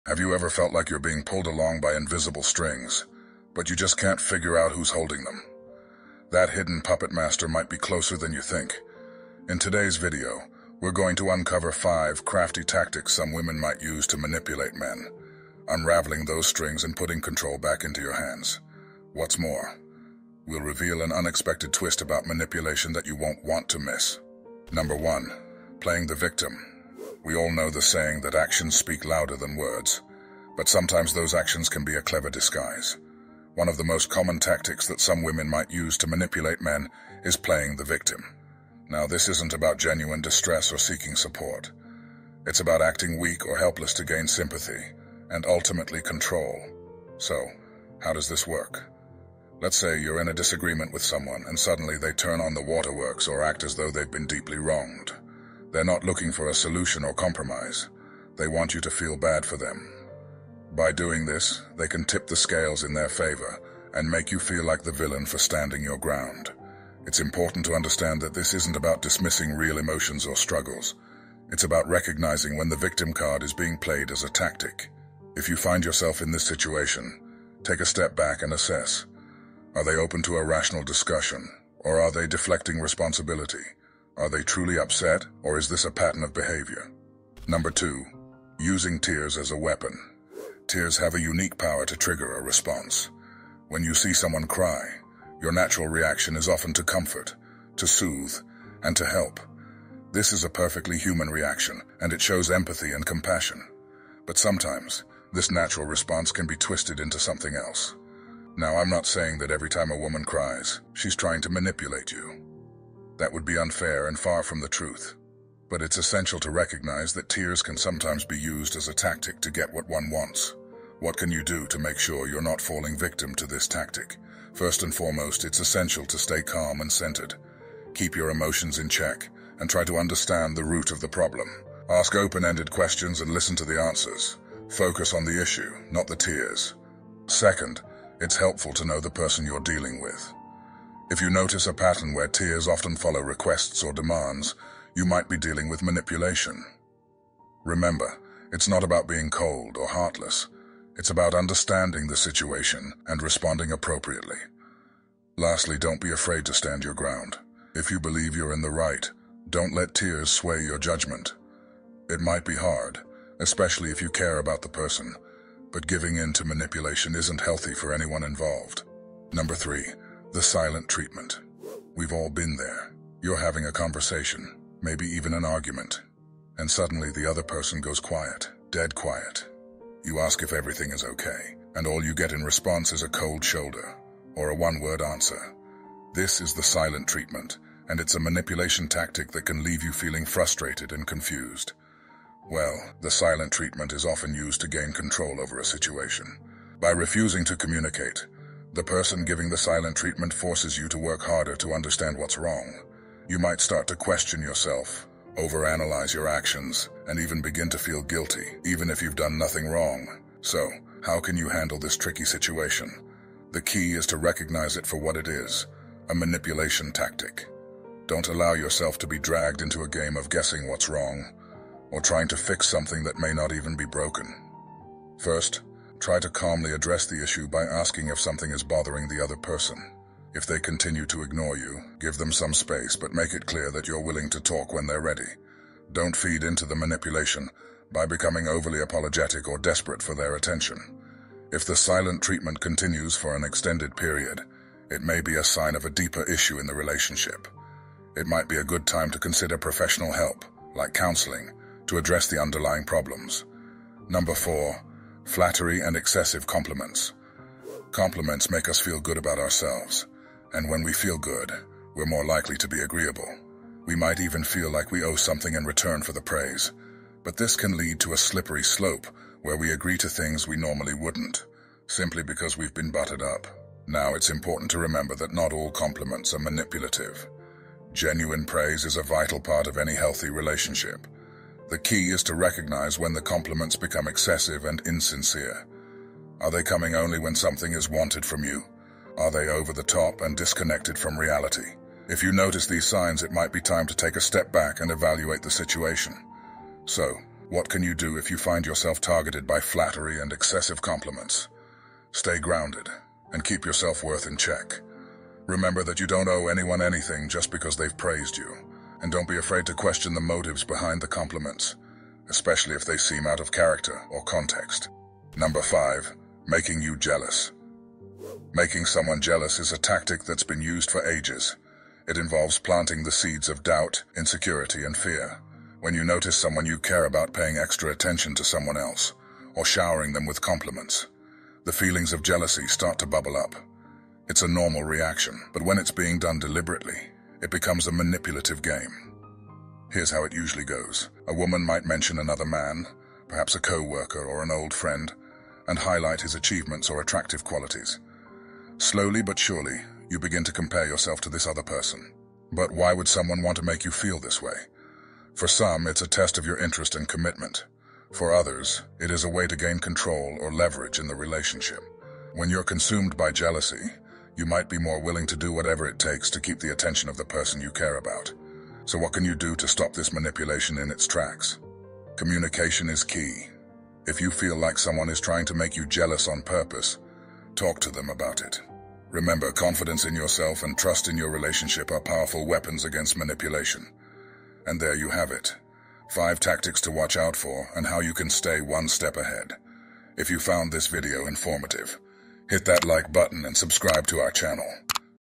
Have you ever felt like you're being pulled along by invisible strings, but you just can't figure out who's holding them? That hidden puppet master might be closer than you think. In today's video, we're going to uncover 5 crafty tactics some women might use to manipulate men, unraveling those strings and putting control back into your hands. What's more, we'll reveal an unexpected twist about manipulation that you won't want to miss. Number 1. Playing the victim. We all know the saying that actions speak louder than words, but sometimes those actions can be a clever disguise. One of the most common tactics that some women might use to manipulate men is playing the victim. Now, this isn't about genuine distress or seeking support. It's about acting weak or helpless to gain sympathy and ultimately control. So, how does this work? Let's say you're in a disagreement with someone and suddenly they turn on the waterworks or act as though they've been deeply wronged. They're not looking for a solution or compromise. They want you to feel bad for them. By doing this, they can tip the scales in their favor and make you feel like the villain for standing your ground. It's important to understand that this isn't about dismissing real emotions or struggles. It's about recognizing when the victim card is being played as a tactic. If you find yourself in this situation, take a step back and assess. Are they open to a rational discussion, or are they deflecting responsibility? Are they truly upset, or is this a pattern of behavior? Number 2. Using tears as a weapon. Tears have a unique power to trigger a response. When you see someone cry, your natural reaction is often to comfort, to soothe, and to help. This is a perfectly human reaction, and it shows empathy and compassion. But sometimes, this natural response can be twisted into something else. Now, I'm not saying that every time a woman cries, she's trying to manipulate you. That would be unfair and far from the truth. But it's essential to recognize that tears can sometimes be used as a tactic to get what one wants. What can you do to make sure you're not falling victim to this tactic? First and foremost, it's essential to stay calm and centered. Keep your emotions in check and try to understand the root of the problem. Ask open-ended questions and listen to the answers. Focus on the issue, not the tears. Second, it's helpful to know the person you're dealing with. If you notice a pattern where tears often follow requests or demands, you might be dealing with manipulation. Remember, it's not about being cold or heartless. It's about understanding the situation and responding appropriately. Lastly, don't be afraid to stand your ground. If you believe you're in the right, don't let tears sway your judgment. It might be hard, especially if you care about the person, but giving in to manipulation isn't healthy for anyone involved. Number 3. The silent treatment. We've all been there. You're having a conversation, maybe even an argument, and suddenly the other person goes quiet, dead quiet. You ask if everything is okay, and all you get in response is a cold shoulder or a one-word answer. This is the silent treatment, and it's a manipulation tactic that can leave you feeling frustrated and confused. Well, the silent treatment is often used to gain control over a situation. By refusing to communicate, the person giving the silent treatment forces you to work harder to understand what's wrong. You might start to question yourself, overanalyze your actions, and even begin to feel guilty, even if you've done nothing wrong. So, how can you handle this tricky situation? The key is to recognize it for what it is, a manipulation tactic. Don't allow yourself to be dragged into a game of guessing what's wrong, or trying to fix something that may not even be broken. First, try to calmly address the issue by asking if something is bothering the other person. If they continue to ignore you, give them some space, but make it clear that you're willing to talk when they're ready. Don't feed into the manipulation by becoming overly apologetic or desperate for their attention. If the silent treatment continues for an extended period, it may be a sign of a deeper issue in the relationship. It might be a good time to consider professional help, like counseling, to address the underlying problems. Number 4. Flattery and excessive compliments. Compliments make us feel good about ourselves, and when we feel good, we're more likely to be agreeable. We might even feel like we owe something in return for the praise, but this can lead to a slippery slope where we agree to things we normally wouldn't, simply because we've been buttered up. Now, it's important to remember that not all compliments are manipulative. Genuine praise is a vital part of any healthy relationship. The key is to recognize when the compliments become excessive and insincere. Are they coming only when something is wanted from you? Are they over the top and disconnected from reality? If you notice these signs, it might be time to take a step back and evaluate the situation. So, What can you do if you find yourself targeted by flattery and excessive compliments? Stay grounded and keep your self-worth in check. Remember that you don't owe anyone anything just because they've praised you, and don't be afraid to question the motives behind the compliments, especially if they seem out of character or context. Number 5, making you jealous. Making someone jealous is a tactic that's been used for ages. It involves planting the seeds of doubt, insecurity, and fear. When you notice someone you care about paying extra attention to someone else, or showering them with compliments, the feelings of jealousy start to bubble up. It's a normal reaction, but when it's being done deliberately, it becomes a manipulative game. Here's how it usually goes. A woman might mention another man, perhaps a co-worker or an old friend, and highlight his achievements or attractive qualities. Slowly but surely, you begin to compare yourself to this other person. But why would someone want to make you feel this way? For some, it's a test of your interest and commitment. For others, it is a way to gain control or leverage in the relationship. When you're consumed by jealousy, you might be more willing to do whatever it takes to keep the attention of the person you care about. So what can you do to stop this manipulation in its tracks? Communication is key. If you feel like someone is trying to make you jealous on purpose, talk to them about it. Remember, confidence in yourself and trust in your relationship are powerful weapons against manipulation. And there you have it. 5 tactics to watch out for and how you can stay one step ahead. If you found this video informative, hit that like button and subscribe to our channel.